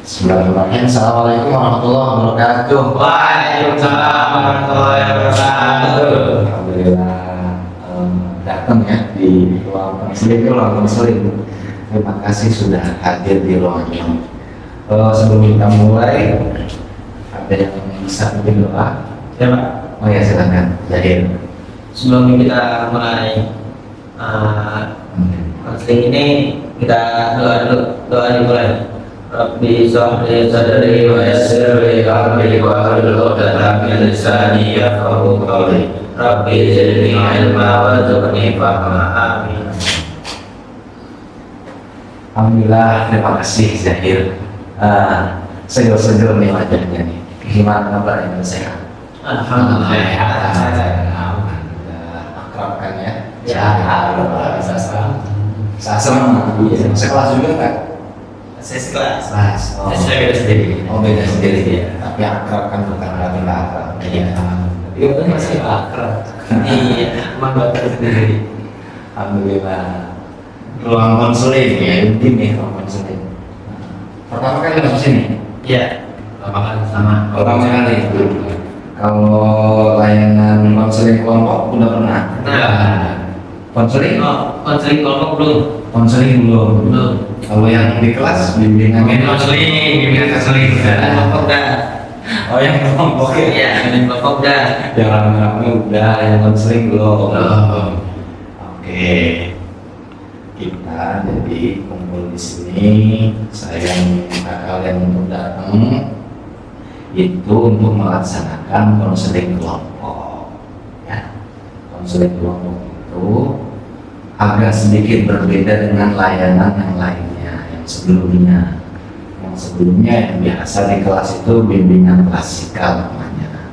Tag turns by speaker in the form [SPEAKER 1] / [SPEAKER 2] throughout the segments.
[SPEAKER 1] Bismillahirrahmanirrahim. Assalamualaikum warahmatullahi wabarakatuh.
[SPEAKER 2] Waalaikumsalam warahmatullahi wabarakatuh.
[SPEAKER 1] Alhamdulillah datang ya di ruang konseling. Terima kasih sudah hadir di ruang ini. Sebelum kita mulai, ada yang bisa bikin doa?
[SPEAKER 2] Ya Pak,
[SPEAKER 1] Oh ya, silakan. Zahir.
[SPEAKER 2] sebelum kita mulai konseling ini, kita doa dulu. Doa dimulai. Rabbi sholli sadri wa yassir li amri wa hlul 'uqdatam min lisani yafqahu qawli. Rabbi zidni ilma warzuqni fahma. Amin.
[SPEAKER 1] Alhamdulillah, terima kasih Zahir. Segar-segar nih wajahnya nih. Gimana kabarnya? Sehat?
[SPEAKER 2] Alhamdulillah.
[SPEAKER 1] Akrabkan ya.
[SPEAKER 2] Bisa
[SPEAKER 1] Sasem. Sekelas juga kan?
[SPEAKER 2] Saya sekelas.
[SPEAKER 1] Kelas.
[SPEAKER 2] Saya beda sendiri.
[SPEAKER 1] Oh, beda sendiri ya. Tapi akrab kan bukan berarti nggak akrab.
[SPEAKER 2] Iya.
[SPEAKER 1] Tapi kan masih akrab.
[SPEAKER 2] Iya, emang batal sendiri.
[SPEAKER 1] Alhamdulillah. Ruang konseling ya, intim nih ruang konseling. Pertama kali masuk sini.
[SPEAKER 2] Iya. Sama.
[SPEAKER 1] Pertama kali. Kalau layanan konseling kelompok udah pernah. Konseling?
[SPEAKER 2] Konseling kelompok belum.
[SPEAKER 1] Konseling belum.
[SPEAKER 2] Belum.
[SPEAKER 1] Kalau yang di kelas bimbingan
[SPEAKER 2] Bimbingan konseling. Kelompok dah.
[SPEAKER 1] Oh, yang kelompok ya.
[SPEAKER 2] Iya, bimbingan kelompok dah.
[SPEAKER 1] Yang rame-rame udah, yang konseling belum.
[SPEAKER 2] Belum.
[SPEAKER 1] Oke. Kita jadi kumpul di sini. Saya minta kalian untuk datang itu untuk melaksanakan konseling kelompok. Ya, konseling kelompok itu agak sedikit berbeda dengan layanan yang lainnya, yang sebelumnya. Yang sebelumnya yang biasa di kelas itu bimbingan klasikal namanya.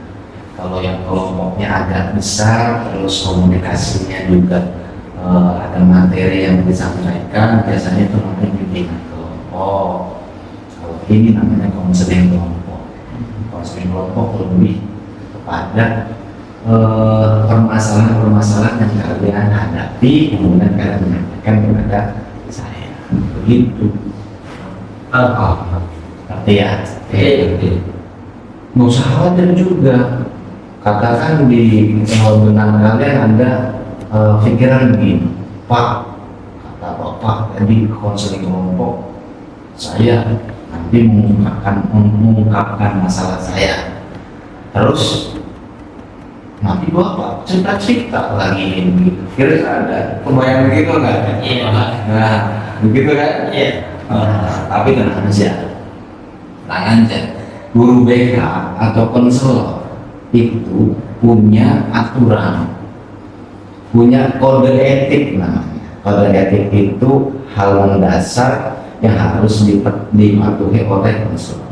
[SPEAKER 1] Kalau yang kelompoknya agak besar, terus komunikasinya juga ada materi yang disampaikan, biasanya itu namanya bimbingan kelompok. Kalau ini namanya konseling kelompok. Konseling kelompok lebih kepada permasalahan-permasalahan yang kalian hadapi, kemudian kalian menyampaikan kepada saya. Begitu. Ngerti ya? Nggak usah khawatir juga. Katakan di benak kalian ada pikiran begini, Pak, kata Bapak tadi konseling kelompok, saya nanti mengungkapkan masalah saya. Terus nanti Bapak cerita lagi ini, kira ada kebayang begitu nggak?
[SPEAKER 2] Iya, Pak.
[SPEAKER 1] Nah, begitu kan?
[SPEAKER 2] Iya.
[SPEAKER 1] Tapi tenang aja, guru BK atau konselor itu punya aturan, punya kode etik namanya. Kode etik itu hal mendasar yang harus dipatuhi oleh konselor.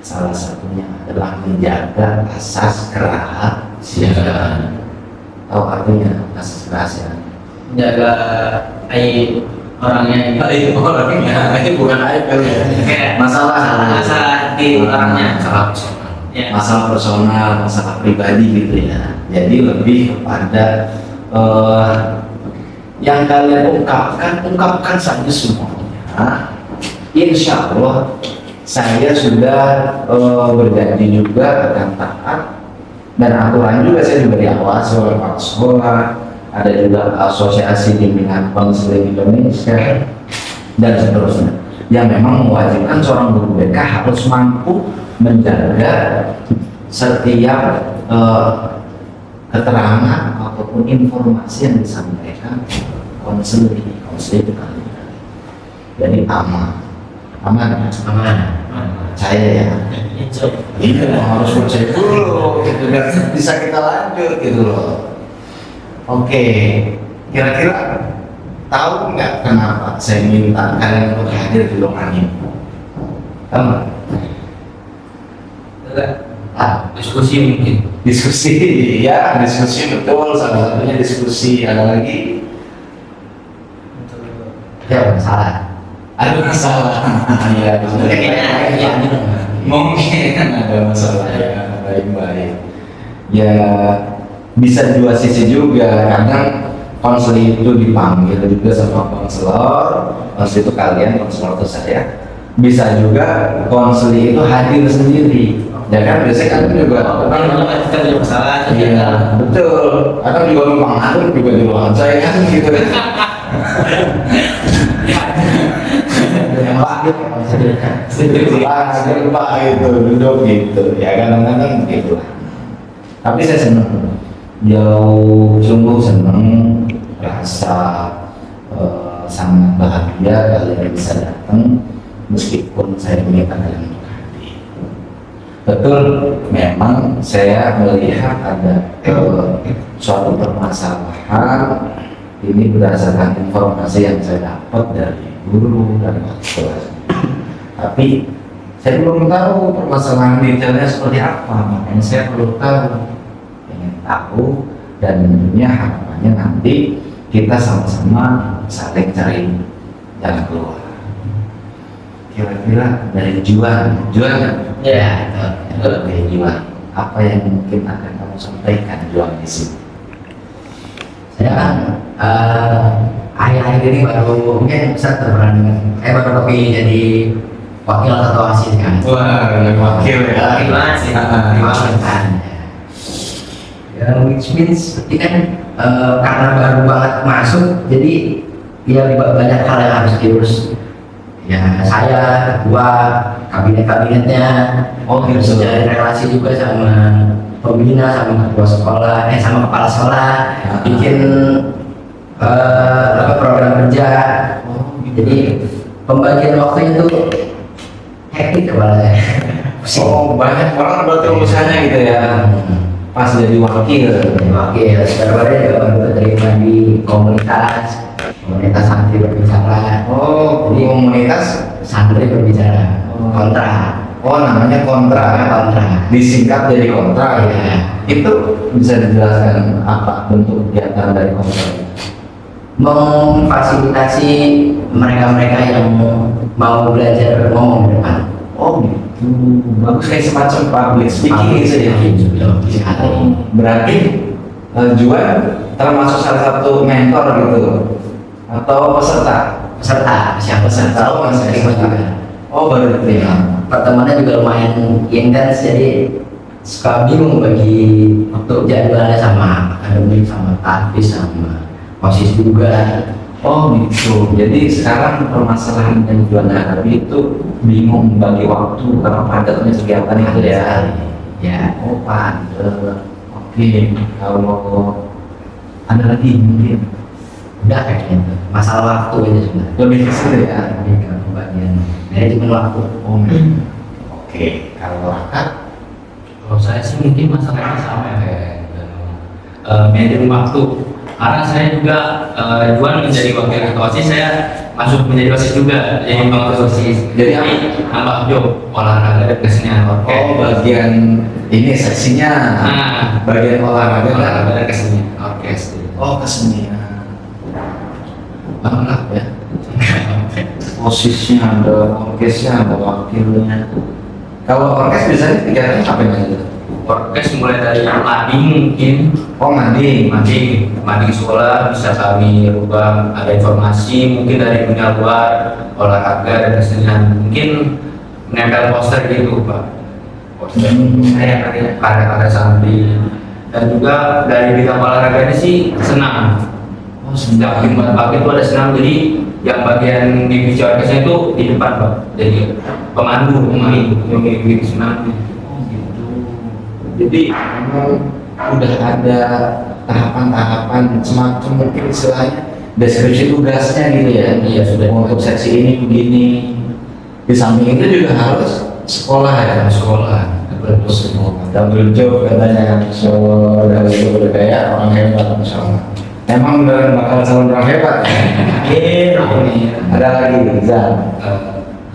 [SPEAKER 1] Salah satunya adalah menjaga asas kerahasiaan. Tahu artinya asas kerahasiaan?
[SPEAKER 2] Menjaga aib orangnya.
[SPEAKER 1] Aib orangnya, ini bukan aib kali ya. Masalah
[SPEAKER 2] di orangnya. Ya.
[SPEAKER 1] Masalah personal, masalah pribadi gitu ya. Jadi lebih kepada yang kalian ungkapkan saja semuanya. Insya Allah saya sudah berjanji juga akan taat, dan aturan juga saya juga diawasi oleh kepala sekolah, ada juga asosiasi bimbingan konseling Indonesia dan seterusnya, yang memang mewajibkan seorang guru BK harus mampu menjaga setiap keterangan ataupun informasi yang disampaikan konseling itu kalian. Jadi aman saya ya. Ini harus percaya dulu gitu, dan bisa kita lanjut gitu loh. Oke, kira-kira tahu nggak kenapa saya minta kalian untuk hadir di ruangan ini? Tahu nggak?
[SPEAKER 2] Diskusi mungkin.
[SPEAKER 1] Diskusi, ya diskusi betul, salah satunya diskusi. Ada lagi? Ya masalah. Ada masalah. Iya, mungkin ada masalah ya, baik-baik. Ya bisa dua sisi juga. Kadang konselor itu dipanggil juga sama konselor itu kalian, konselor itu saya, bisa juga konseli itu hadir sendiri. Ya kan biasanya kan juga
[SPEAKER 2] kita punya masalah.
[SPEAKER 1] iya betul. Kadang juga numpang ngantuk juga di ruangan saya kan gitu. Pak itu duduk gitu ya kadang-kadang gitu. Tapi saya senang, jauh sungguh senang, rasa sangat bahagia kalian bisa datang meskipun saya minta kalian untuk hadir. Betul, memang saya melihat ada suatu permasalahan ini berdasarkan informasi yang saya dapat dari guru dan kelas. Tapi saya belum tahu permasalahan detailnya seperti apa, makanya saya perlu tahu, ingin tahu, dan tentunya harapannya nanti kita sama-sama saling cari jalan keluar. Kira-kira dari Juan kan?
[SPEAKER 2] Ya,
[SPEAKER 1] Dari Juan, apa yang mungkin akan kamu sampaikan Juan di sini?
[SPEAKER 3] Saya kan akhir-akhir ini baru mungkin bisa terberani. Saya baru kepilih jadi wakil ketua OSIS kan.
[SPEAKER 1] Wah, wakil ya.
[SPEAKER 3] Wakil sih, wakil kan. Ya, which means ini kan karena baru banget masuk, jadi ya banyak hal yang harus diurus. Ya saya ketua kabinet-kabinetnya,
[SPEAKER 1] gitu.
[SPEAKER 3] menjalin relasi juga sama pembina, sama ketua sekolah, sama kepala sekolah, bikin program kerja. Jadi pembagian waktunya tuh hektik kepala saya.
[SPEAKER 1] Oh, banyak orang berarti urusannya gitu ya. Pas jadi wakil.
[SPEAKER 3] Wakil, sebenarnya juga baru terima di komunitas santri berbicara.
[SPEAKER 1] Oh, di komunitas
[SPEAKER 3] Santri berbicara kontra.
[SPEAKER 1] Oh, namanya kontra.
[SPEAKER 3] Kontra.
[SPEAKER 1] Disingkat jadi kontra.
[SPEAKER 3] Iya.
[SPEAKER 1] Itu bisa dijelaskan apa bentuk kegiatan dari kontra?
[SPEAKER 3] Memfasilitasi mereka-mereka yang mau belajar ngomong di depan.
[SPEAKER 1] Oh gitu, bagus kayak semacam public speaking gitu ya. Berarti Juan termasuk salah satu mentor gitu atau peserta?
[SPEAKER 3] Siapa peserta?
[SPEAKER 1] Oh,
[SPEAKER 3] Masih terima juga.
[SPEAKER 1] Oh, baru diterima.
[SPEAKER 3] Pertemuannya juga lumayan intens, jadi suka bingung bagi waktu jadwalnya sama akademik, sama taktis, sama OSIS juga.
[SPEAKER 1] Oh gitu. Jadi sekarang permasalahan yang Juan hadapi itu bingung bagi waktu karena padatnya kegiatan itu ya.
[SPEAKER 3] Ya.
[SPEAKER 1] Oh padat. Oke. Kalau ada lagi mungkin
[SPEAKER 3] Udah kayaknya itu. Masalah waktu itu sebenarnya.
[SPEAKER 1] lebih ke situ ya.
[SPEAKER 3] Lebih ke pembagian manajemen waktu.
[SPEAKER 1] Oh. Oke. Kalau Raka,
[SPEAKER 4] Kalau saya sih mungkin masalahnya sama ya kayak manajemen waktu. Karena saya juga Juan menjadi wakil ketua OSIS, saya masuk menjadi OSIS juga, jadi pengurus OSIS.
[SPEAKER 1] Jadi
[SPEAKER 4] nambah job olahraga dan kesenian orkes.
[SPEAKER 1] oh bagian ini seksinya.
[SPEAKER 4] Nah,
[SPEAKER 1] Bagian olahraga kan?
[SPEAKER 4] olahraga dan kesenian orkes.
[SPEAKER 1] Oh kesenian. Lengkap ya. Posisinya ada, orkesnya ada, wakilnya. Kalau orkes biasanya kegiatannya apa aja?
[SPEAKER 4] Orkes mulai dari mading mungkin,
[SPEAKER 1] Oh mading.
[SPEAKER 4] mading sekolah bisa kami rubah, ada informasi mungkin dari dunia luar, olahraga dan kesenian, mungkin menempel poster gitu Pak, poster karya-karya santri, dan juga dari bidang olahraga ini sih senang.
[SPEAKER 1] Oh
[SPEAKER 4] Sejak Jumat pagi itu ada senam, jadi yang bagian divisi orkesnya itu di depan Pak, jadi pemandu yang mengikuti senam.
[SPEAKER 1] Oh gitu. Jadi memang udah ada tahapan-tahapan semacam mungkin istilahnya deskripsi tugasnya gitu ya.
[SPEAKER 4] Iya, sudah.
[SPEAKER 1] Untuk seksi ini begini. Di samping itu juga harus sekolah ya.
[SPEAKER 4] Sekolah,
[SPEAKER 1] Double job katanya. So udah kayak orang hebat misalnya. Emang beneran bakal calon orang hebat. Ada lagi Zal.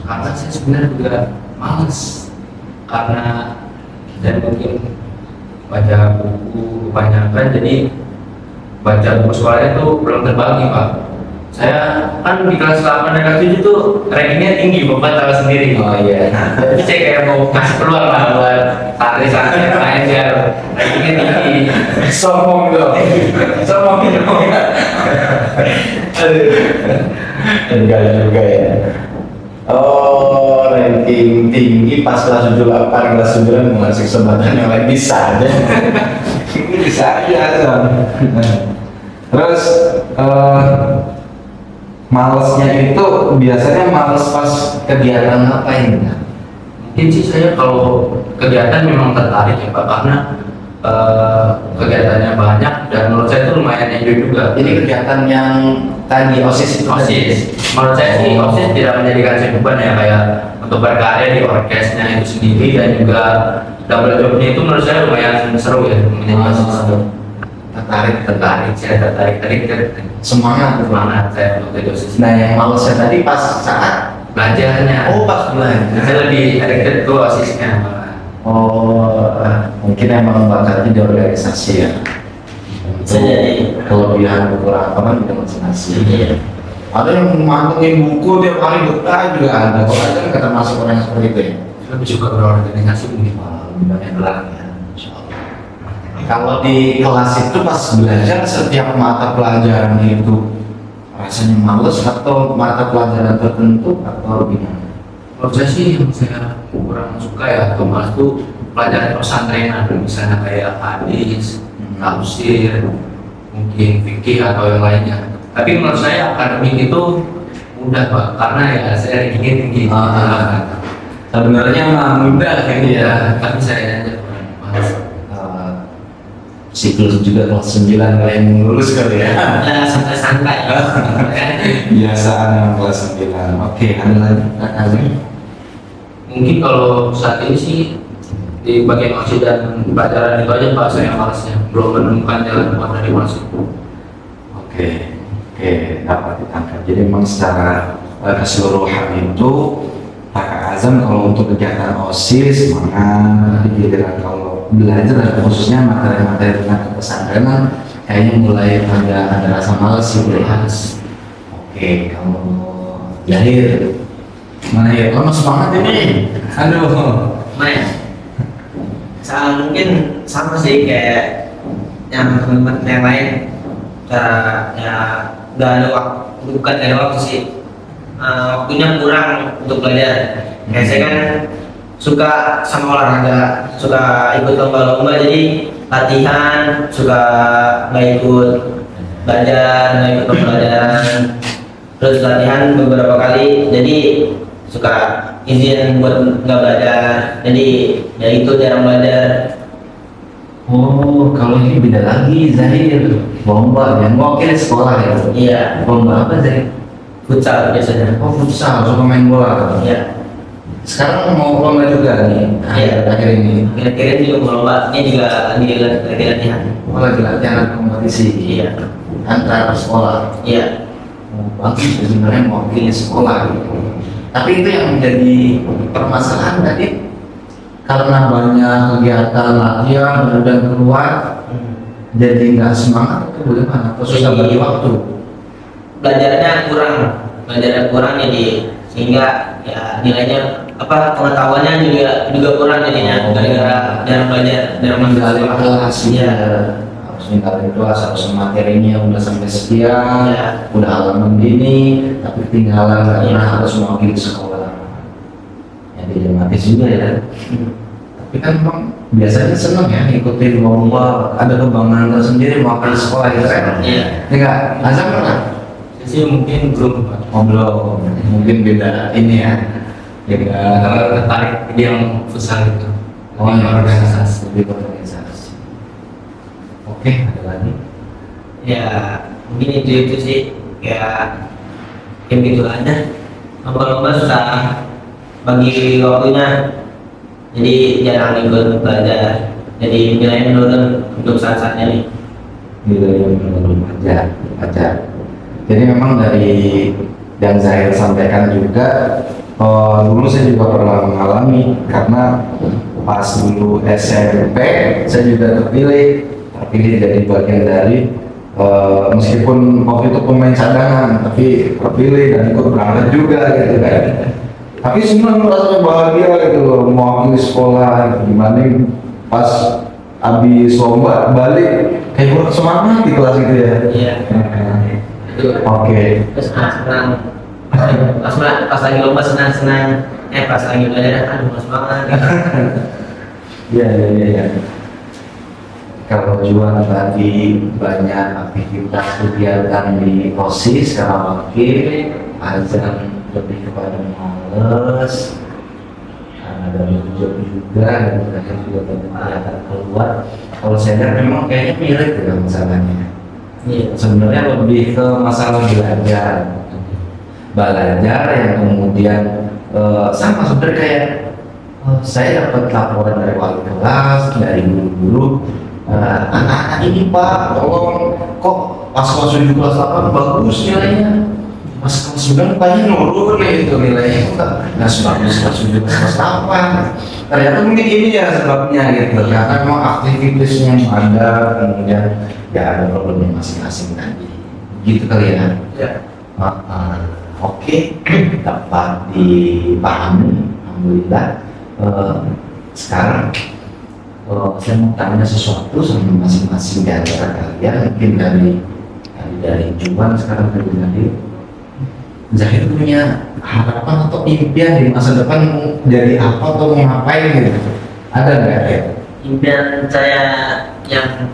[SPEAKER 4] Karena saya sebenarnya juga males, karena dan mungkin baca buku kebanyakan, jadi baca buku sekolahnya itu belum terbagi Pak. Saya kan di kelas 8 dan kelas 7 tuh rankingnya tinggi, Bapak tahu sendiri.
[SPEAKER 1] Oh iya.
[SPEAKER 4] Jadi saya kayak mau kasih peluang lah buat santri-santri yang lain biar rankingnya tinggi.
[SPEAKER 1] Sombong dong. Sombong dong. Aduh. Enggak juga ya. Oh, ranking tinggi pas kelas 78, kelas 9 mengasih kesempatan yang lain bisa aja. Bisa aja Azam. Terus malesnya itu biasanya males pas kegiatan apa ini?
[SPEAKER 4] Mungkin sih saya kalau kegiatan memang tertarik ya Pak, karena kegiatannya banyak dan menurut saya itu lumayan enjoy juga.
[SPEAKER 1] Jadi kegiatan yang tadi OSIS itu
[SPEAKER 4] OSIS, menurut saya sih OSIS tidak menjadikan saya beban ya, kayak untuk berkarya di orkesnya itu sendiri dan juga double jobnya itu menurut saya lumayan seru ya menjadi OSIS itu.
[SPEAKER 1] tertarik.
[SPEAKER 4] Saya tertarik tadi
[SPEAKER 1] Semangat.
[SPEAKER 4] semangat saya untuk jadi OSIS.
[SPEAKER 1] Nah, yang malesnya tadi pas saat
[SPEAKER 4] Belajarnya.
[SPEAKER 1] pas belajar.
[SPEAKER 4] Saya lebih addicted ke OSISnya.
[SPEAKER 1] Oh, mungkin emang bakatnya di organisasi ya.
[SPEAKER 2] Bisa jadi.
[SPEAKER 1] Kelebihan beberapa kan di organisasi.
[SPEAKER 2] Iya.
[SPEAKER 1] Ada yang mantengin buku tiap hari betah juga ada. Kalau ada kan termasuk orang yang seperti itu ya.
[SPEAKER 4] Saya lebih suka berorganisasi mungkin.
[SPEAKER 1] Lebih banyak gerak ya. Insya Allah. Kalau di kelas itu pas belajar setiap mata pelajaran itu rasanya males atau mata pelajaran tertentu atau gimana?
[SPEAKER 4] Menurut saya sih yang saya kurang suka ya atau malas tuh pelajaran pesantrenan, misalnya kayak hadis, tafsir, mungkin fikih atau yang lainnya. Tapi menurut saya akademik itu mudah Pak, karena ya saya rankingnya tinggi.
[SPEAKER 1] Sebenarnya mah mudah kayaknya ya.
[SPEAKER 4] Tapi saya aja kurang malas.
[SPEAKER 1] Siklus juga kelas 9 yang lulus kali ya.
[SPEAKER 2] Ya, santai-santai.
[SPEAKER 1] Biasaan yang kelas 9. Oke, ada lagi kakak lagi?
[SPEAKER 4] Mungkin kalau saat ini sih di bagian OSIS dan pelajaran itu aja Pak saya malasnya, belum menemukan jalan keluar dari malas itu.
[SPEAKER 1] Oke, dapat ditangkap. Jadi memang secara keseluruhan itu kakak Azam kalau untuk kegiatan OSIS semangat, giliran kalau belajar dan khususnya materi-materi tentang kepesantrenan kayaknya mulai ada rasa malas sih ya. Oke, kalau Zahir mana ya? Kamu semangat ini? Aduh.
[SPEAKER 2] Main. Mungkin sama sih kayak yang teman-teman yang lain. Cara ya nggak ada waktu, bukan nggak ada waktu sih. Waktunya kurang untuk belajar. Kayak saya kan suka sama olahraga, suka ikut lomba-lomba, jadi latihan suka nggak ikut belajar, nggak ikut pembelajaran, terus latihan beberapa kali, jadi suka izin buat nggak belajar, jadi ya itu jarang belajar.
[SPEAKER 1] Oh, kalau ini beda lagi Zahir. Lomba yang mewakili sekolah ya.
[SPEAKER 2] Iya,
[SPEAKER 1] Lomba apa Zahir?
[SPEAKER 2] futsal biasanya.
[SPEAKER 1] Oh, futsal, suka main bola.
[SPEAKER 2] Iya.
[SPEAKER 1] Sekarang mau lomba juga nih.
[SPEAKER 2] Iya.
[SPEAKER 1] Akhir ini.
[SPEAKER 2] Kira-kira juga mau lomba, ini juga lagi latihan.
[SPEAKER 1] Oh, lagi latihan kompetisi.
[SPEAKER 2] Iya.
[SPEAKER 1] Antar sekolah.
[SPEAKER 2] Iya.
[SPEAKER 1] Oh, bagus ya, sebenarnya mewakili sekolah gitu. Tapi itu yang menjadi permasalahan tadi karena banyak kegiatan latihan dan keluar jadi nggak semangat itu bagaimana? Atau susah bagi waktu?
[SPEAKER 2] Belajarnya kurang jadi sehingga ya nilainya pengetahuannya juga kurang jadinya gara-gara jarang belajar, jarang
[SPEAKER 1] Meninggalin
[SPEAKER 2] belajar.
[SPEAKER 1] kelas
[SPEAKER 2] Iya.
[SPEAKER 1] harus ninggalin kelas, harus materinya udah sampai sekian,
[SPEAKER 2] Iya.
[SPEAKER 1] udah halaman gini, tapi ketinggalan karena
[SPEAKER 2] Iya.
[SPEAKER 1] harus mewakili sekolah. Ya dilematis juga ya. Tapi kan memang biasanya seneng ya ngikutin lomba, ada kebanggaan tersendiri mewakili sekolah gitu kan?
[SPEAKER 2] Iya.
[SPEAKER 1] Enggak, Azam pernah?
[SPEAKER 4] Saya sih mungkin belum Pak.
[SPEAKER 1] Oh belum, mungkin beda ini ya. Beda.
[SPEAKER 4] Kalau tertarik di yang futsal itu.
[SPEAKER 1] Oh,
[SPEAKER 4] Di
[SPEAKER 1] ya,
[SPEAKER 4] organisasi.
[SPEAKER 1] lebih organisasi. Oke, ada lagi?
[SPEAKER 2] Ya mungkin itu sih kayak gitu aja. Lomba-lomba susah bagi waktunya, jadi jarang ikut belajar, jadi nilainya menurun untuk saat-saatnya nih.
[SPEAKER 1] Nilai yang belum ajar. Jadi memang dari yang saya sampaikan juga, dulu saya juga pernah mengalami karena pas dulu SMP saya juga terpilih jadi bagian dari meskipun waktu itu pemain cadangan tapi terpilih dan ikut berangkat juga gitu kan. Tapi semua merasa bahagia gitu loh, mewakili sekolah gimana pas habis lomba balik kayak kurang semangat di kelas gitu ya.
[SPEAKER 2] Iya. Itu
[SPEAKER 1] Oke.
[SPEAKER 2] terus senang Pas lagi lomba senang-senang, pas lagi belajar aduh mas banget.
[SPEAKER 1] Iya, iya, iya, iya. Kalau Juan tadi banyak aktivitas kegiatan di OSIS, karaoke, Azan lebih kepada males, ada job juga, dan terakhir juga banyak kegiatan keluar. Kalau saya lihat memang kayaknya mirip ya masalahnya.
[SPEAKER 2] Iya.
[SPEAKER 1] Sebenarnya lebih ke masalah belajar yang kemudian sama sebenarnya kayak saya dapat laporan dari wali kelas, dari guru-guru, anak-anak ini Pak, tolong kok pas kelas 7 kelas 8 bagus nilainya, pas kelas 9 banyak nurun nih itu nilainya kok nggak sebagus kelas 7 kelas 8. Ternyata mungkin ini ya sebabnya gitu, karena memang aktivitasnya yang ada, kemudian ya ada problemnya masing-masing tadi, gitu kali ya.
[SPEAKER 2] Ya.
[SPEAKER 1] Oke, dapat dipahami, alhamdulillah. Sekarang saya mau tanya sesuatu sama masing-masing di antara kalian, mungkin dari Juan, sekarang dari Zahir punya harapan atau impian di masa depan mau jadi apa atau mau ngapain gitu? Ada nggak ya?
[SPEAKER 2] Impian saya yang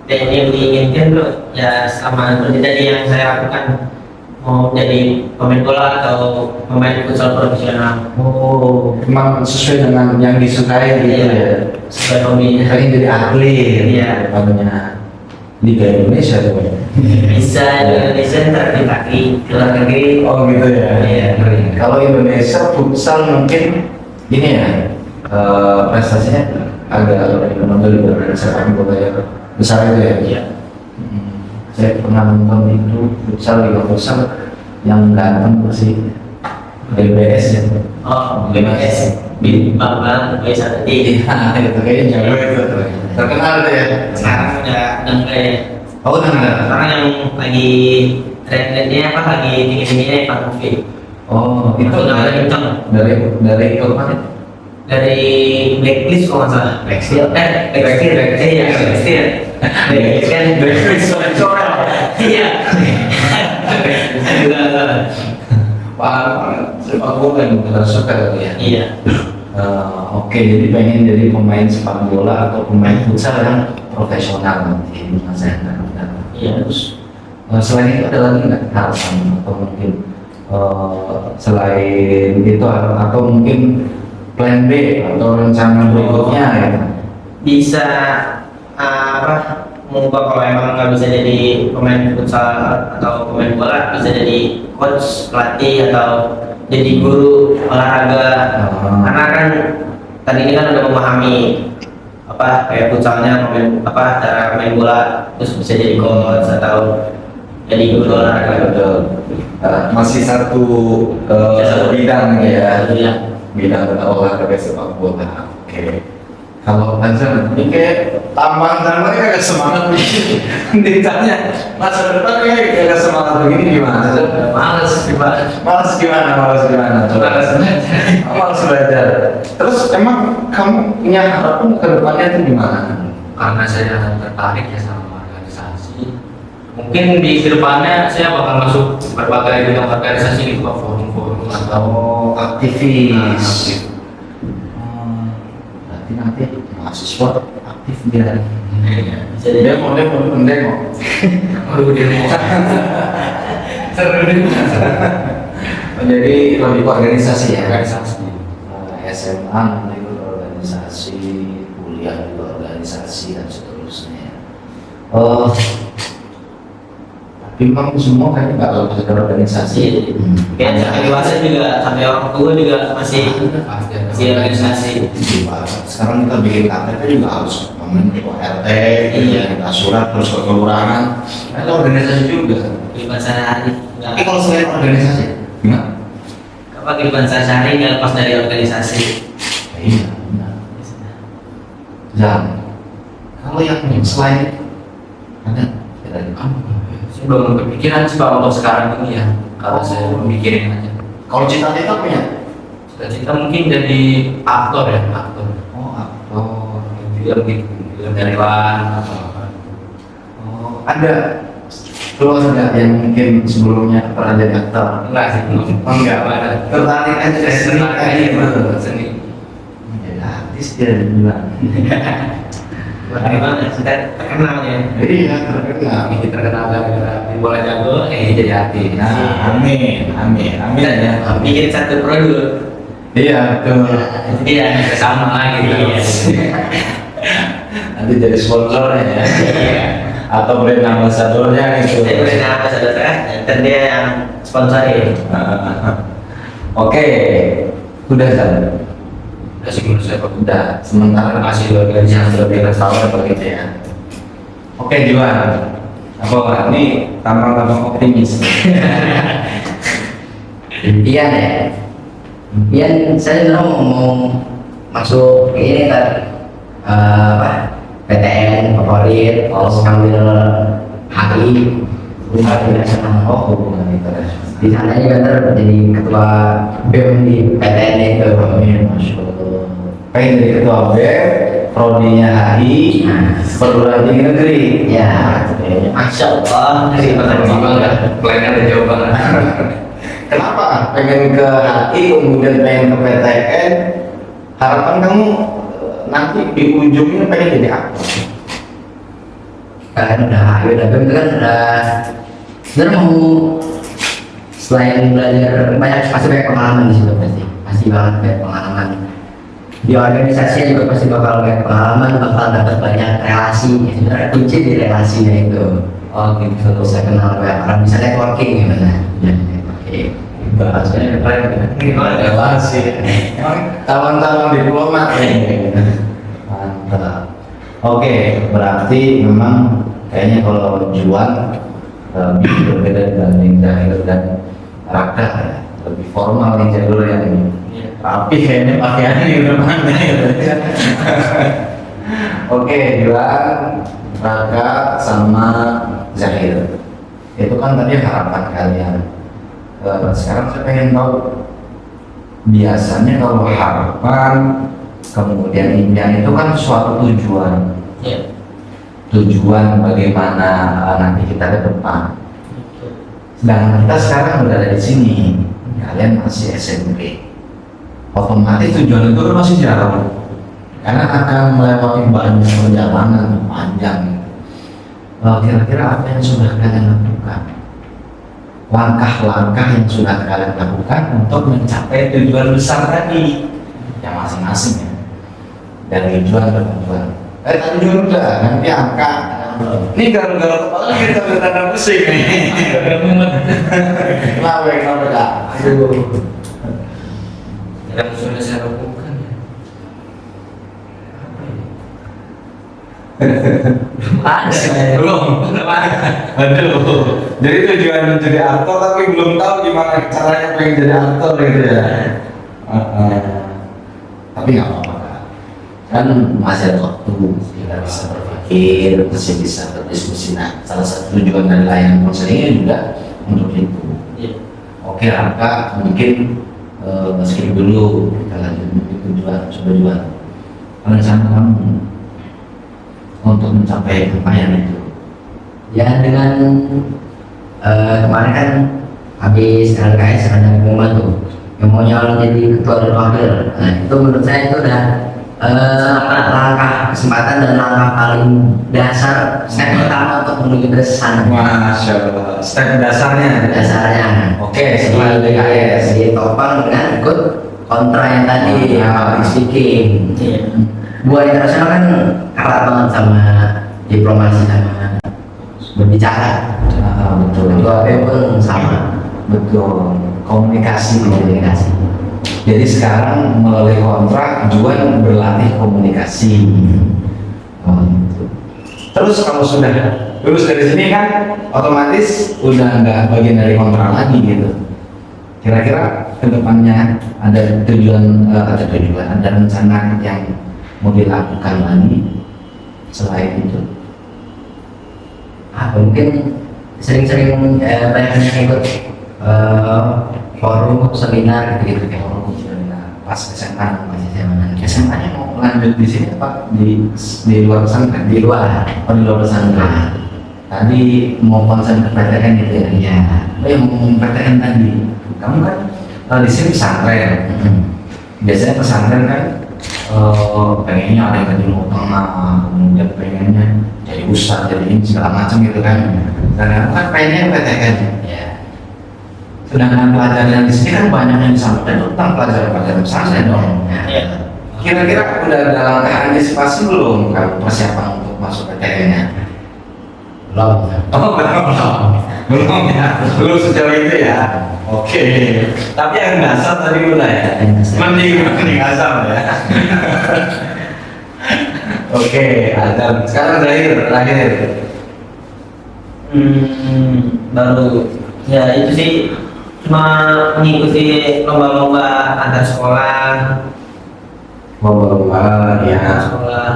[SPEAKER 2] pengen diinginkan tuh ya sama seperti tadi yang saya lakukan, mau jadi pemain bola atau pemain futsal profesional.
[SPEAKER 1] Oh, memang sesuai dengan yang disukai gitu
[SPEAKER 2] Iya.
[SPEAKER 1] ya?
[SPEAKER 2] Sesuai hobi.
[SPEAKER 1] Pengen jadi atlet,
[SPEAKER 2] Iya.
[SPEAKER 1] depannya Liga Indonesia tuh.
[SPEAKER 2] Bisa di Indonesia ntar di ke luar negeri.
[SPEAKER 1] Oh gitu ya.
[SPEAKER 2] Iya.
[SPEAKER 1] Kalau Indonesia futsal mungkin ini ya, prestasinya agak lebih menonjol dibanding sepak bola yang besar itu ya.
[SPEAKER 2] Iya.
[SPEAKER 1] Saya pernah nonton itu futsal, Liga futsal yang ganteng tuh sih BBS ya.
[SPEAKER 2] Oh, BBS. Bang biasa tadi.
[SPEAKER 1] Iya, itu kayaknya jago itu. Terkenal tuh ya.
[SPEAKER 2] Sekarang udah enggak ya.
[SPEAKER 1] Oh, udah enggak?
[SPEAKER 2] Sekarang yang lagi tren-trennya apa lagi tinggi-tingginya Pak Mufi.
[SPEAKER 1] Oh, itu
[SPEAKER 2] Udah kencang.
[SPEAKER 1] dari klub mana?
[SPEAKER 2] Dari Blacklist kalau nggak salah.
[SPEAKER 1] Blacksteel.
[SPEAKER 2] Blacksteel. Iya, Blacksteel. Blacklist kan Blacklist Sorel. Iya.
[SPEAKER 1] Pak, sepak bola yang kita suka kali ya.
[SPEAKER 2] Iya.
[SPEAKER 1] Oke, jadi pengen jadi pemain sepak bola atau pemain futsal yang profesional nanti di masa yang akan datang.
[SPEAKER 2] Iya.
[SPEAKER 1] Terus selain itu ada lagi nggak harapan atau mungkin selain itu atau mungkin plan B atau rencana berikutnya ya?
[SPEAKER 2] Bisa apa? Mengubah kalau emang nggak bisa jadi pemain futsal atau pemain bola, bisa jadi coach, pelatih atau jadi guru olahraga. Karena kan tadi ini kan udah memahami apa kayak futsalnya, apa cara main bola, terus bisa jadi coach atau jadi guru olahraga.
[SPEAKER 1] Betul. Masih satu
[SPEAKER 2] Satu
[SPEAKER 1] bidang ya.
[SPEAKER 2] Iya.
[SPEAKER 1] Bidang olahraga sepak bola. Oke. Kalau Azan ini kayak tampang-tampangnya kayak semangat begini. Ditanya masa depan kayak gak semangat begini gimana? Azan?
[SPEAKER 2] Males gimana?
[SPEAKER 1] Males gimana? Coba. Males belajar. Terus emang kamu punya harapan ke depannya itu gimana?
[SPEAKER 4] Karena saya tertarik ya sama organisasi, mungkin di kedepannya saya bakal masuk berbagai bidang organisasi di forum-forum atau
[SPEAKER 1] aktivis. Nanti mahasiswa aktif dia.
[SPEAKER 2] Bisa jadi
[SPEAKER 1] Demo.
[SPEAKER 4] Aduh, demo.
[SPEAKER 1] Seru demo. Jadi lebih ke organisasi ya.
[SPEAKER 4] Organisasi.
[SPEAKER 1] SMA nanti organisasi, kuliah juga organisasi dan seterusnya. Tapi memang semua kayaknya nggak kalau ada organisasi.
[SPEAKER 2] kayak sampai dewasa juga, sampai orang tua juga masih organisasi.
[SPEAKER 1] Sekarang kita bikin KTP juga harus ke RT,
[SPEAKER 2] Iya.
[SPEAKER 1] kita surat terus ke kelurahan. Itu organisasi juga.
[SPEAKER 2] Kehidupan sehari-hari
[SPEAKER 1] Tapi kalau selain organisasi, gimana?
[SPEAKER 2] apa kehidupan sehari-hari nggak lepas dari organisasi.
[SPEAKER 1] Iya, benar. Dan kalau yang selain ada dari kamu,
[SPEAKER 4] Saya belum kepikiran sih Pak untuk sekarang ini ya. Kalau saya mikirin aja.
[SPEAKER 1] kalau cita-cita punya?
[SPEAKER 4] Cita-cita mungkin jadi aktor ya, aktor.
[SPEAKER 1] Oh, aktor.
[SPEAKER 4] Film gitu, film dari Lan atau apa.
[SPEAKER 1] Oh, ada Lu ada yang mungkin sebelumnya pernah jadi aktor?
[SPEAKER 4] Enggak sih,
[SPEAKER 1] Oh, enggak.
[SPEAKER 4] ada.
[SPEAKER 1] Tertarik aja ke seni
[SPEAKER 4] Tertarik
[SPEAKER 1] kayak
[SPEAKER 4] aja
[SPEAKER 1] gitu.
[SPEAKER 4] sama seni.
[SPEAKER 1] Jadi artis dia bilang.
[SPEAKER 2] Bagaimana kita terkenalnya?
[SPEAKER 1] Iya, terkenal.
[SPEAKER 4] Ini terkenal gara-gara main bola jago, jadi artis.
[SPEAKER 1] Nah, amin, amin, amin ya.
[SPEAKER 2] Bikin satu produk.
[SPEAKER 1] Iya, betul.
[SPEAKER 2] Itu dia.
[SPEAKER 4] Sama lagi
[SPEAKER 2] Iya.
[SPEAKER 1] Nanti jadi sponsornya ya.
[SPEAKER 2] Iya.
[SPEAKER 1] Atau brand ambassadornya gitu.
[SPEAKER 2] Saya boleh nama saudara, dan dia yang sponsorin.
[SPEAKER 1] Oke, udah kan?
[SPEAKER 4] Udah sih menurut saya
[SPEAKER 1] Udah, sementara
[SPEAKER 4] masih luar biasa.
[SPEAKER 1] yang lebih tahun begitu ya. Oke, Juan. Apa ini tampang-tampang optimis?
[SPEAKER 3] impian ya. Impian saya dulu mau masuk ini kan apa PTN favorit, terus ngambil HI, hubungan internasional.
[SPEAKER 1] Oh, hubungan internasional.
[SPEAKER 3] Di sana juga ntar jadi ketua BEM di PTN itu.
[SPEAKER 1] Amin, Masya Allah. Pengen jadi ketua BEM, prodinya HI, perguruan tinggi negeri.
[SPEAKER 3] Ya.
[SPEAKER 2] Masya Allah.
[SPEAKER 4] Terima banget. Plannya udah jauh banget.
[SPEAKER 1] Kenapa? Pengen ke HI, kemudian pengen ke PTN. Harapan kamu nanti di ujungnya pengen jadi apa?
[SPEAKER 3] Kan udah HI udah BEM itu kan udah sebenarnya mau selain belajar banyak pasti banyak pengalaman di situ pasti banget banyak pengalaman di organisasi juga pasti bakal banyak pengalaman, bakal dapat banyak relasi. Sebenarnya kunci di relasinya itu.
[SPEAKER 4] Oh gitu.
[SPEAKER 3] Bisa kenal banyak orang, bisa networking gimana? Ya, networking.
[SPEAKER 1] Bahasanya keren ya.
[SPEAKER 2] Gimana?
[SPEAKER 1] Relasi. Tawan-tawan diplomat nih. Mantap. Oke, berarti memang kayaknya kalau Juan lebih berbeda dibanding Zahir dan Raka ya. Lebih formal nih jalur yang ini. Rapi kayaknya pakaiannya udah mana ya. Oke, Juan, Raka sama Zahir. Itu kan tadi harapan kalian. Sekarang saya pengen tahu, biasanya kalau harapan kemudian impian itu kan suatu tujuan,
[SPEAKER 2] Iya.
[SPEAKER 1] tujuan bagaimana nanti kita ke depan. Sedangkan kita sekarang berada di sini, kalian masih SMP, otomatis tujuan itu masih jauh, karena akan melewati banyak perjalanan panjang. Kira-kira apa yang sudah kalian lakukan? Langkah-langkah yang sudah kalian lakukan untuk mencapai tujuan besar tadi, yang masing-masing ya. Dari tujuan ke tujuan. Tadi juga udah, nanti angka. Ini garuk-garuk kepala kita bertanda pusing nih. Kenapa Kak? Aduh.
[SPEAKER 4] Yang sudah saya lakukan. Belum ada.
[SPEAKER 1] Aduh. Jadi tujuan jadi aktor tapi belum tahu gimana caranya pengen jadi aktor gitu ya. Tapi nggak apa-apa Kak. Kan masih ada waktu, kita bisa berpikir, masih bisa berdiskusi. Nah, salah satu tujuan dari layanan konseling juga untuk itu.
[SPEAKER 2] Iya.
[SPEAKER 1] Oke Raka, mungkin skip dulu, kita lanjut mungkin tujuan. Rencana kamu untuk mencapai impian itu.
[SPEAKER 3] Ya dengan kemarin kan habis LKS ada pengumuman tuh yang mau nyalon jadi ketua dan wakil. Nah itu menurut saya itu udah langkah kesempatan dan langkah paling dasar, step pertama untuk menuju ke sana.
[SPEAKER 1] Masya Allah, step dasarnya.
[SPEAKER 3] Dasarnya.
[SPEAKER 1] Oke, setelah LKS.
[SPEAKER 3] Ditopang dengan ikut kontra yang tadi, public speaking.
[SPEAKER 2] Iya.
[SPEAKER 3] Buat internasional kan erat banget sama diplomasi sama berbicara.
[SPEAKER 1] Betul.
[SPEAKER 3] Ketua BEM pun sama.
[SPEAKER 1] Betul. Komunikasi. Jadi sekarang melalui kontrak Juan berlatih komunikasi. Oh, gitu. Terus kalau sudah lulus dari sini kan otomatis udah nggak bagian dari kontrak lagi gitu. Kira-kira kedepannya ada ada rencana yang mau dilakukan lagi selain itu?
[SPEAKER 3] Mungkin sering-sering banyak ikut forum seminar gitu kayak forum seminar
[SPEAKER 1] Pas SMA,
[SPEAKER 3] SMA-nya
[SPEAKER 1] mau lanjut di sini apa di luar pesantren?
[SPEAKER 3] di luar.
[SPEAKER 1] Oh, di luar pesantren. tadi mau konsen ke PTN gitu ya.
[SPEAKER 3] Iya.
[SPEAKER 1] Yang ngomong PTN tadi, kamu kan di sini pesantren. Biasanya pesantren kan pengennya ada yang ke Timur Tengah, kemudian pengennya jadi ustadz, jadi ini segala macam gitu kan. Dan kamu kan pengennya PTN.
[SPEAKER 3] Ya.
[SPEAKER 1] Sedangkan pelajaran di sini kan banyak yang disampaikan tentang pelajaran-pelajaran pesantren dong.
[SPEAKER 2] Iya.
[SPEAKER 1] Kira-kira udah ada langkah antisipasi belum kalau persiapan untuk masuk PTN-nya?
[SPEAKER 3] Belum.
[SPEAKER 1] Oh, belum ya, belum sejauh itu ya. Oke, tapi yang dasar tadi udah ya. Mending asam ya. Oke, Adam. Sekarang terakhir.
[SPEAKER 2] Baru ya itu sih cuma mengikuti lomba-lomba antar sekolah,
[SPEAKER 1] Lomba-lomba
[SPEAKER 2] antar
[SPEAKER 1] ya.
[SPEAKER 2] sekolah.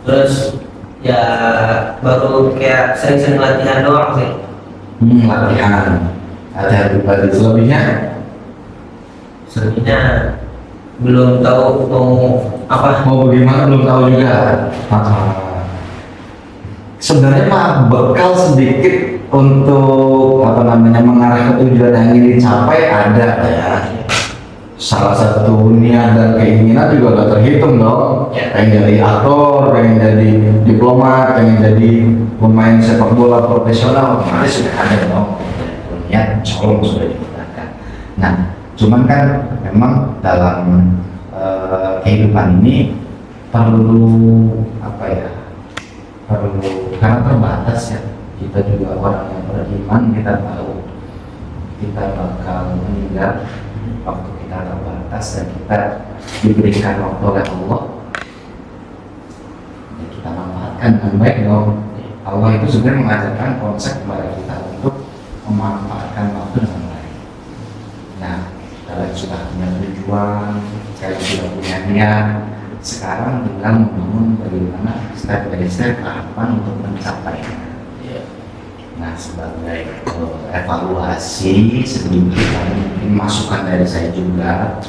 [SPEAKER 2] Terus ya baru kayak sering-sering latihan doang sih.
[SPEAKER 1] Latihan. Ada pribadi selebihnya.
[SPEAKER 2] Selebihnya belum tahu mau apa.
[SPEAKER 1] Mau bagaimana belum tahu juga. Sebenarnya mah bekal sedikit untuk mengarah ke tujuan yang ingin dicapai ada ya. Salah satu niat dan keinginan juga gak terhitung dong.
[SPEAKER 2] Ya.
[SPEAKER 1] Pengen jadi aktor, pengen jadi diplomat, pengen jadi pemain sepak bola profesional, masih sudah ada dong. Niat colong sudah digunakan. Nah, cuman kan memang dalam kehidupan ini perlu karena terbatas ya. Kita juga orang yang beriman, kita tahu kita bakal meninggal, waktu kita terbatas dan kita diberikan waktu oleh Allah. Ya, kita manfaatkan dengan baik dong. Allah itu sebenarnya mengajarkan konsep kepada kita untuk memanfaatkan waktu dengan baik. Nah, kalian sudah punya tujuan, kalian sudah punya niat, sekarang tinggal membangun bagaimana step by step tahapan untuk mencapainya. Nah, sebagai evaluasi sedikit mungkin masukan dari saya juga,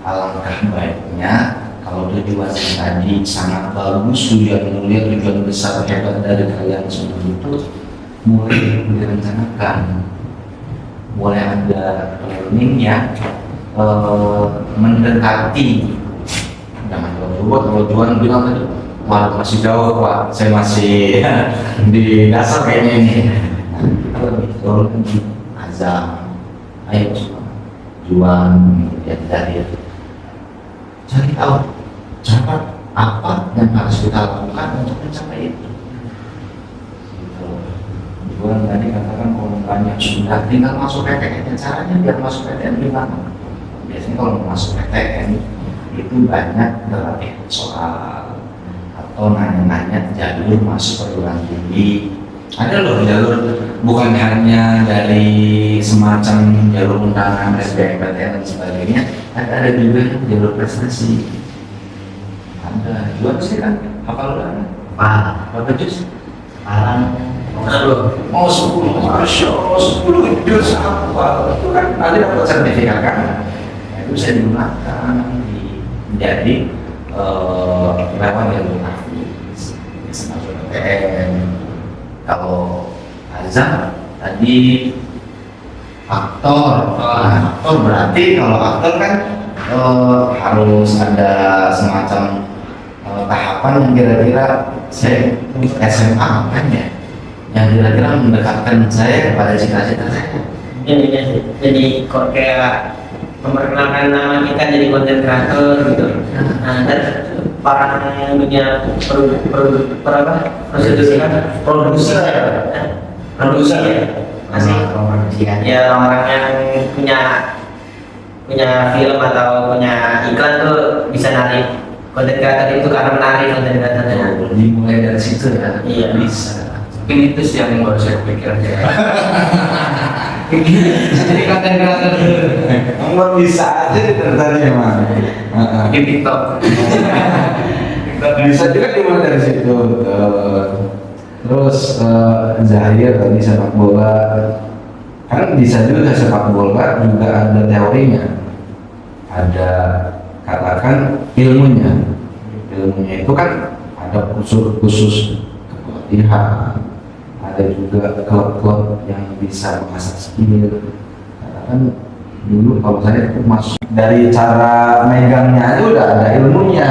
[SPEAKER 1] alangkah baiknya kalau tujuan yang tadi sangat bagus, tujuan mulia, tujuan besar hebat dari kalian semua itu mulai direncanakan, mulai ada planning yang mendekati. Jangan kalau tujuan bilang tadi, wah masih jauh Pak, saya masih di dasar kayaknya ini. Nah, kita lebih turun di azam, ayo juang ya dari cari tahu cara apa yang harus kita lakukan untuk mencapai itu. Gitu. Juang tadi katakan kalau banyak sudah tinggal masuk PTN, caranya biar masuk PTN gimana? Biasanya kalau masuk PTN itu banyak berlatih soal atau nanya-nanya jalur masuk perguruan tinggi. Ada loh jalur bukan hanya dari semacam jalur undangan SBMPTN dan sebagainya, ada juga jalur prestasi. Ada jual sih kan hafal udah berapa juz?
[SPEAKER 3] Sekarang
[SPEAKER 1] Mau 10, masya Allah 10 juz hafal itu kan ada dapat sertifikat kan? Itu bisa digunakan menjadi berapa jalur hafiz, PTN. Kalau azam tadi aktor, aktor berarti kalau aktor kan harus ada semacam tahapan yang kira-kira saya SMA kan ya, yang kira-kira mendekatkan saya kepada cita-cita saya.
[SPEAKER 2] Jadi kok kayak memperkenalkan nama kita jadi konten kreator gitu. Nah, dan para yang punya produser ya, masih ya orang yang punya film atau punya iklan tuh bisa narik konten kreator itu karena menarik konten kreatornya.
[SPEAKER 1] Dimulai dari situ ya.
[SPEAKER 2] Iya.
[SPEAKER 1] Bisa.
[SPEAKER 4] Mungkin itu sih yang baru saya pikirkan.
[SPEAKER 1] Jadi konten kreator nomor bisa aja tertariknya mah.
[SPEAKER 4] Mungkin TikTok.
[SPEAKER 1] Bisa juga dimulai dari situ. Terus Zahir tadi sepak bola, kan bisa juga sepak bola juga ada teorinya, ada katakan ilmunya itu kan ada khusus pelatihan, ada juga klub-klub yang bisa mengasah skill. Karena kan dulu kalau saya itu masuk dari cara megangnya aja udah ada ilmunya,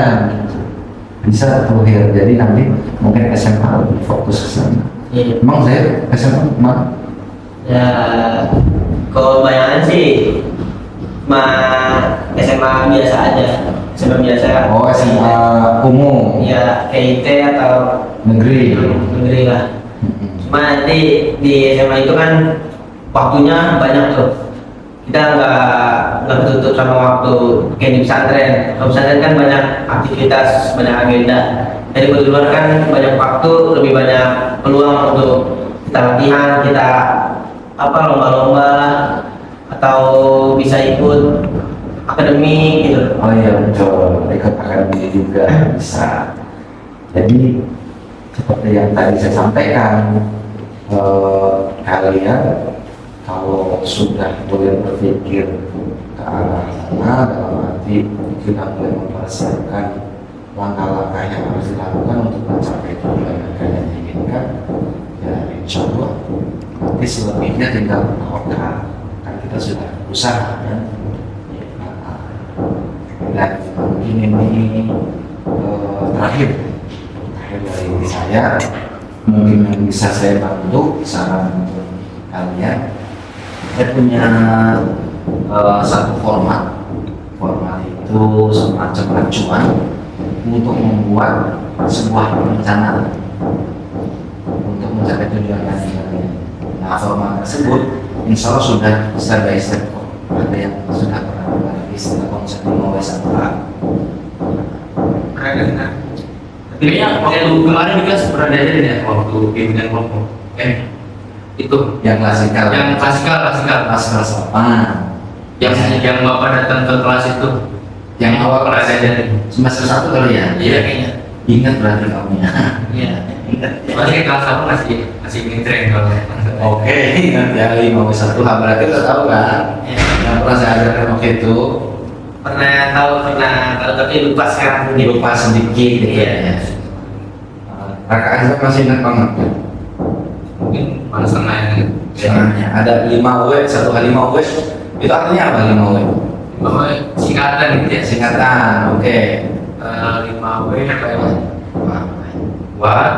[SPEAKER 1] bisa terlihat. Jadi nanti mungkin SMA lebih fokus ke sana.
[SPEAKER 2] Iya.
[SPEAKER 1] Emang saya SMA kemana?
[SPEAKER 2] Ya, kalau bayangan sih SMA biasa aja, SMA biasa.
[SPEAKER 1] Oh, SMA umum,
[SPEAKER 2] Ya KIT atau
[SPEAKER 1] negeri.
[SPEAKER 2] negeri lah. Cuma nanti di SMA itu kan waktunya banyak tuh. Kita nggak tertutup sama waktu kayak di pesantren. Kalau pesantren kan banyak aktivitas, banyak agenda. Jadi di luar kan banyak waktu, lebih banyak peluang untuk kita latihan, kita lomba-lomba atau bisa ikut akademi gitu.
[SPEAKER 1] Oh iya betul, ikut akademi juga bisa. Jadi seperti yang tadi saya sampaikan, kalian kalau sudah mulai berpikir ke arah sana, dalam arti sudah mulai mempersiapkan langkah-langkah yang harus dilakukan untuk mencapai tujuan yang kalian inginkan, ya insya Allah nanti selebihnya tinggal bertawakal. Kan kita sudah berusaha kan. Dan mungkin ini terakhir dari saya, mungkin yang bisa saya bantu saran untuk kalian. Saya punya satu format itu semacam acuan untuk membuat sebuah perencanaan untuk mencapai tujuan kalian. Nah, format tersebut insya Allah sudah step by step. Ada yang sudah pernah dengar istilah konsep 5W1A.
[SPEAKER 4] Keren. Kayaknya waktu kemarin juga pernah diajarin ya waktu bimbingan kelompok. Itu
[SPEAKER 1] Yang klasikal.
[SPEAKER 4] yang klasikal.
[SPEAKER 1] Kelas 8.
[SPEAKER 4] Yang bapak datang ke kelas itu,
[SPEAKER 1] Yang awal
[SPEAKER 4] pernah diajarin.
[SPEAKER 1] semester 1 kali ya?
[SPEAKER 4] Iya kayaknya.
[SPEAKER 1] Ingat berarti kamu ya?
[SPEAKER 4] Iya.
[SPEAKER 1] Ingat ya?
[SPEAKER 4] Masih kelas aku masih ngetrend kalau.
[SPEAKER 1] Oke, ingat ya 5W1H berarti udah tahu kan?
[SPEAKER 4] Iya.
[SPEAKER 1] Yang pernah saya ajarkan waktu itu
[SPEAKER 2] Pernah tahu tapi lupa sekarang.
[SPEAKER 1] lupa sedikit gitu
[SPEAKER 2] Iya.
[SPEAKER 1] ya. Rakaat saya masih ingat banget.
[SPEAKER 4] Mungkin pada setengahnya.
[SPEAKER 1] Setengahnya ada 5W, 1H5W. Itu artinya apa 5W?
[SPEAKER 4] Bahwa singkatan gitu ya.
[SPEAKER 1] Singkatan, oke.
[SPEAKER 4] 5W kayak what,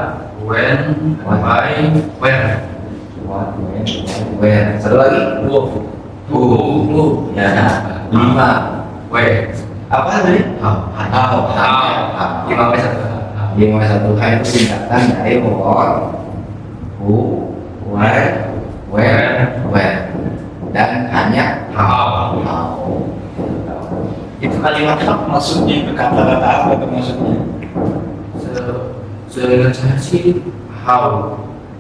[SPEAKER 4] when, why, where.
[SPEAKER 1] What, when, where. Satu lagi?
[SPEAKER 4] Who.
[SPEAKER 1] Ya, 5.
[SPEAKER 4] Where.
[SPEAKER 1] Apa tadi?
[SPEAKER 4] How.
[SPEAKER 1] How.
[SPEAKER 4] 5W1H.
[SPEAKER 1] 5W1H itu singkatan dari what, who, why, where, dan hanya
[SPEAKER 4] How.
[SPEAKER 1] Itu kalimatnya apa maksudnya? Kata-kata apa itu maksudnya?
[SPEAKER 4] Seingat saya sih how.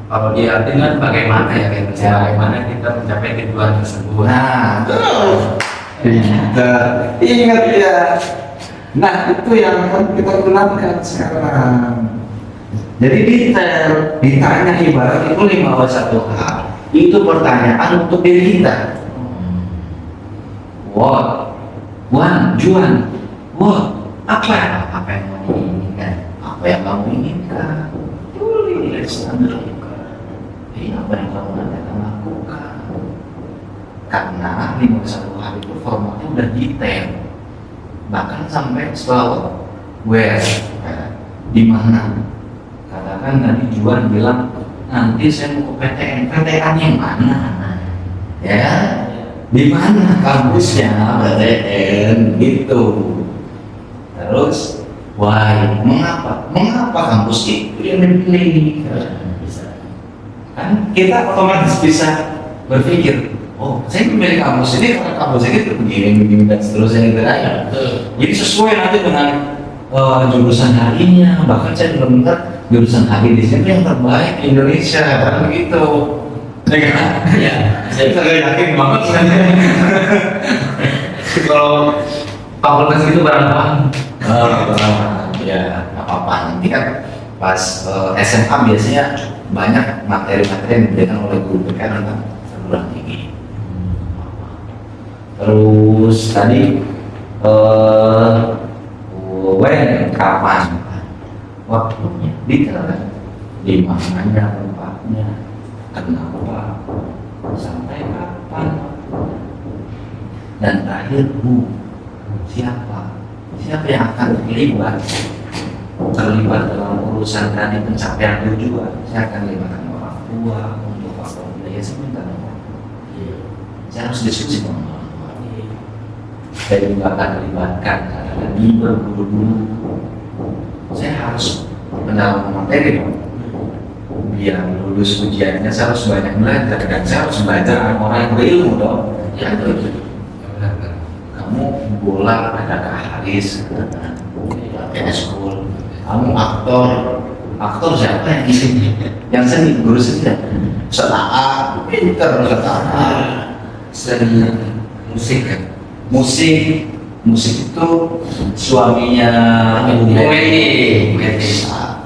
[SPEAKER 4] Kalau diartikan bagaimana ya kayak bagaimana kita mencapai tujuan tersebut.
[SPEAKER 1] Nah, pintar, ingat ya. Nah, itu yang akan kita gunakan sekarang. Jadi detail, ditanya ibarat itu 5W1H. Itu pertanyaan untuk diri kita. What? Juan. What? Apa yang mau diinginkan? Apa yang kamu inginkan? Tulis nanti. Apa yang kamu nanti akan lakukan? Karena 5W1H itu formatnya udah detail. Bahkan sampai selalu where, di mana. Katakan tadi Juan bilang nanti saya mau ke PTN yang mana? Ya, di mana kampusnya PTN gitu. Terus why, mengapa kampus itu yang dipilih? Kan kita otomatis bisa berpikir, oh saya memilih kampus ini karena kampus ini begini dan seterusnya gitu kan. Jadi sesuai nanti dengan jurusan harinya. Bahkan saya benar-benar jurusan hari di sini yang terbaik di Indonesia kan begitu. Ya kan?
[SPEAKER 4] Iya.
[SPEAKER 1] Saya yakin banget.
[SPEAKER 4] Kalau fakultas itu barang-barang.
[SPEAKER 1] Ya nggak apa-apa, nanti kan pas SMA biasanya banyak materi-materi yang diberikan oleh guru PKN tentang perguruan tinggi. Terus tadi when, kapan, waktunya, detail kan. di mananya tempatnya, kenapa, sampai kapan, dan terakhir siapa yang akan terlibat dalam urusan tadi pencapaian tujuan. Saya akan libatkan orang tua untuk faktor biaya sebentar. Saya harus diskusi dengan orang tua. Saya juga akan libatkan kadang-kadang berburu-buru. Saya harus mendalam materi dong. Biar lulus ujiannya saya harus banyak belajar, dan saya harus belajar dengan orang yang berilmu dong. Ya, kamu bola ada Kak Haris, kayak school. Kamu aktor siapa yang isi? Yang seni, guru seni. Ustaz pinter Ustaz A.
[SPEAKER 4] Seni musik kan?
[SPEAKER 1] Musik itu suaminya
[SPEAKER 4] Komedi.
[SPEAKER 1] Itu sama.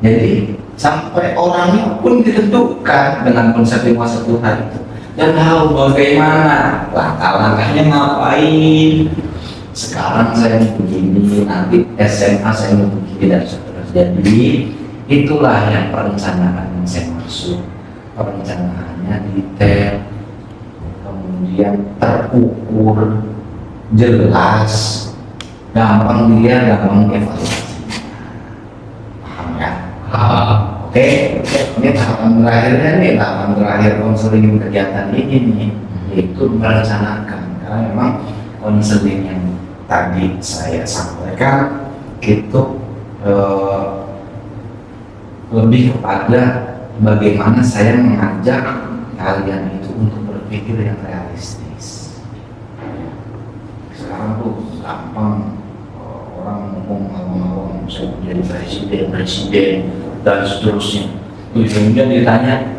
[SPEAKER 1] Jadi sampai orangnya pun ditentukan dengan konsep 51 hari itu, dan tahu bagaimana langkah-langkahnya ngapain. Sekarang saya mau begini, nanti SMA saya mau begini, dan seterusnya. Jadi itulah yang perencanaan yang saya maksud. Perencanaannya detail, kemudian terukur, jelas, gampang evaluasi. Paham ya? Oke, ini tahapan terakhir konseling kegiatan ini nih, yaitu merencanakan. Karena memang konseling yang tadi saya sampaikan itu lebih kepada bagaimana saya mengajak kalian itu untuk berpikir yang realistis. Sekarang tuh gampang orang ngomong saya mau jadi presiden dan seterusnya. Ujungnya ditanya,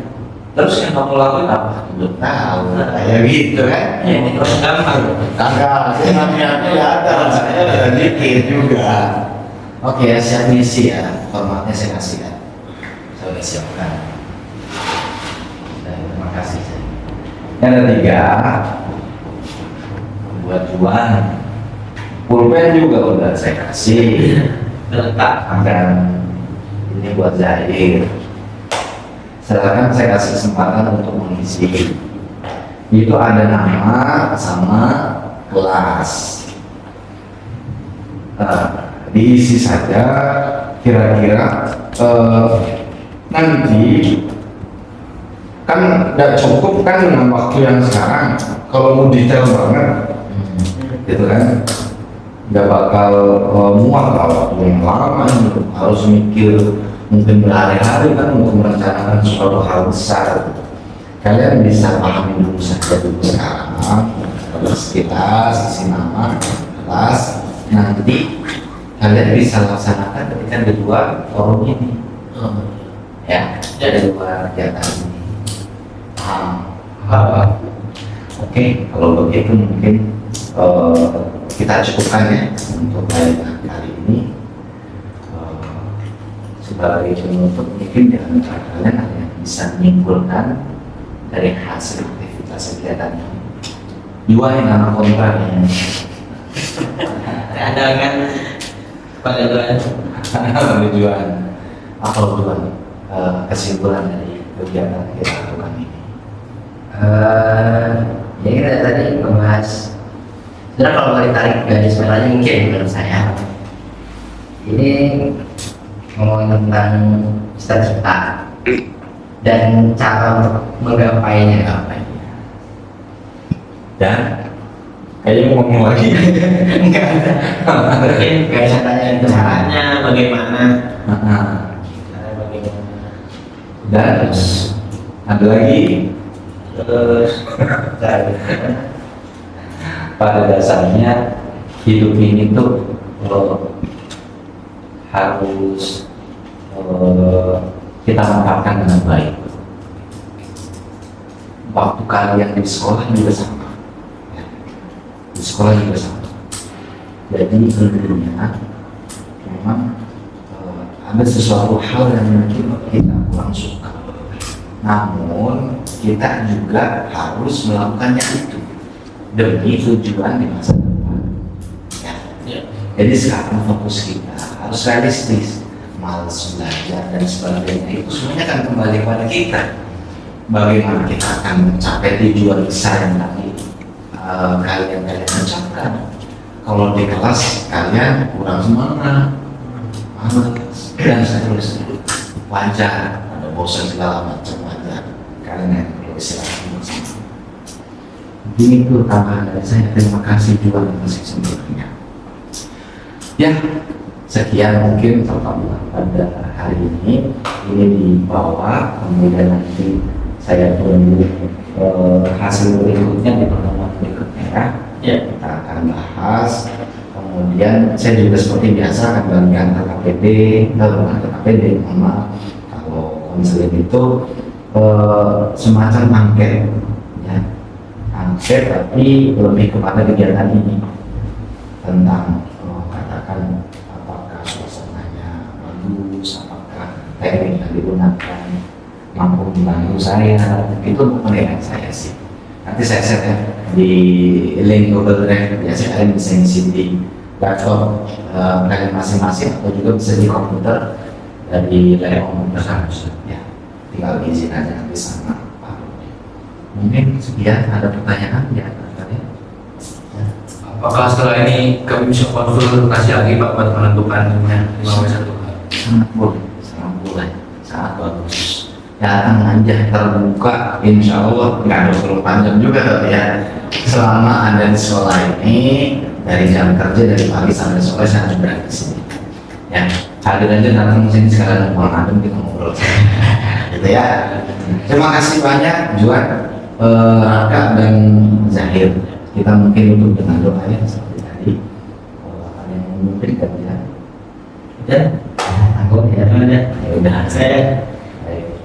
[SPEAKER 1] terus yang kamu lakukan apa? Belum tahu, kayak gitu kan?
[SPEAKER 2] Ini terus gampang.
[SPEAKER 1] Kakak, saya nabi-nabi ada, saya ada dikit juga. Oke, siap misi ya, formatnya saya kasih ya. Saya udah siapkan. Terima kasih. Yang ketiga, buat Juan, pulpen juga udah saya kasih.
[SPEAKER 2] Lengkap.
[SPEAKER 1] Dan ini buat Zahir. Silakan saya kasih kesempatan untuk mengisi. Itu ada nama sama kelas. Diisi saja kira-kira nanti kan tidak cukup kan dengan waktu yang sekarang. Kalau mau detail banget, gitu kan, nggak bakal muat kalau waktu yang lama gitu. Harus mikir mungkin berhari-hari kan untuk merencanakan suatu hal besar. Kalian bisa pahami dulu saja sekarang. Terus kita sisi nama kelas, nanti kalian bisa laksanakan ketika di luar forum ini. Ya, di luar kegiatan ini. Paham? Oke, kalau begitu mungkin kita cukupkan ya untuk kali ini. Sebagai penutup, mungkin dengan kalian ada yang bisa menyimpulkan dari hasil aktivitas kegiatan ini. Dua yang anak kontrak ya.
[SPEAKER 2] Ada kan pada
[SPEAKER 1] tujuan apa tujuan kesimpulan dari kegiatan kita lakukan ini?
[SPEAKER 3] Jadi kita tadi membahas, sebenarnya kalau mau ditarik garis merahnya mungkin menurut saya ini ngomongin tentang cita-cita dan cara untuk menggapainya.
[SPEAKER 1] Dan kayaknya mau ngomong lagi.
[SPEAKER 3] Enggak ada.
[SPEAKER 2] mungkin
[SPEAKER 3] Kayak caranya itu
[SPEAKER 2] caranya bagaimana.
[SPEAKER 1] Nah, dan ada lagi,
[SPEAKER 2] Terus
[SPEAKER 1] pada dasarnya hidup ini tuh harus kita manfaatkan dengan baik. Waktu kalian di sekolah juga sama. Di sekolah juga sama. Jadi intinya memang ada sesuatu hal yang mungkin kita kurang suka. Namun kita juga harus melakukannya itu demi tujuan di masa depan. Ya. Jadi sekarang fokus kita harus realistis. malas belajar dan sebagainya, itu semuanya akan kembali kepada kita. Bagaimana kita akan mencapai tujuan besar yang tadi kalian ucapkan. Kalau di kelas kalian kurang semangat, malas, dan seterusnya, wajar, ada bosan segala macam, wajar. Kalian yang perlu istirahat. Ini tuh tambahan dari saya. Terima kasih juga atas kesempatannya. Ya, sekian mungkin pertemuan pada hari ini. Ini dibawa, kemudian nanti saya tunggu hasil berikutnya di pertemuan berikutnya ya.
[SPEAKER 2] Ya.
[SPEAKER 1] Kita akan bahas. Kemudian saya juga seperti biasa akan bagikan KKPD, mohon maaf. Kalau konseling itu semacam angket, ya. Angket tapi lebih kepada kegiatan ini tentang katakan apakah suasananya bagus, apakah teknik yang digunakan mampu membantu saya, itu untuk penilaian saya sih. Nanti saya set ya di link Google Drive, biasanya kalian bisa ngisi di laptop kalian masing-masing atau juga bisa di komputer dari layar komputer ya. Tinggal izin aja nanti sama Pak. Mungkin sekian, ada pertanyaan ya kalian? Ya.
[SPEAKER 4] Apakah setelah ini kami bisa konsultasi lagi Pak buat menentukannya 5W1?
[SPEAKER 1] Sangat boleh, sangat bagus. Datang aja terbuka, insya Allah nggak harus terlalu panjang juga tapi ya. Selama ada di sekolah ini, dari jam kerja dari pagi sampai sore saya harus berada di sini. Ya, hadir aja datang ke sini sekalian ngobrol adem kita ngobrol. Gitu ya. Terima kasih banyak Juan, Raka dan Zahir. Kita mungkin untuk dengan doa ya seperti tadi. Kalau ada yang memberikan ya.
[SPEAKER 2] Ya.
[SPEAKER 1] Anggot ya.
[SPEAKER 2] Ya.
[SPEAKER 1] Ya udah.
[SPEAKER 2] Saya
[SPEAKER 1] Baik.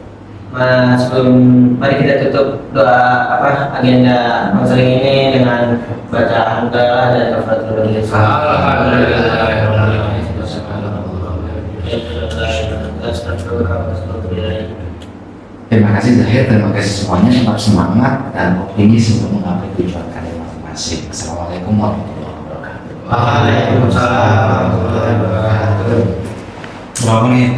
[SPEAKER 2] Mas, mari kita tutup doa agenda konseling ini dengan baca hamdalah dan kafaratul majelis.
[SPEAKER 1] Terima kasih Zahir, terima kasih semuanya, tetap semangat dan optimis untuk menggapai tujuan kalian masing-masing. Assalamualaikum warahmatullahi wabarakatuh.
[SPEAKER 2] Waalaikumsalam warahmatullahi wabarakatuh.
[SPEAKER 1] Berapa menit?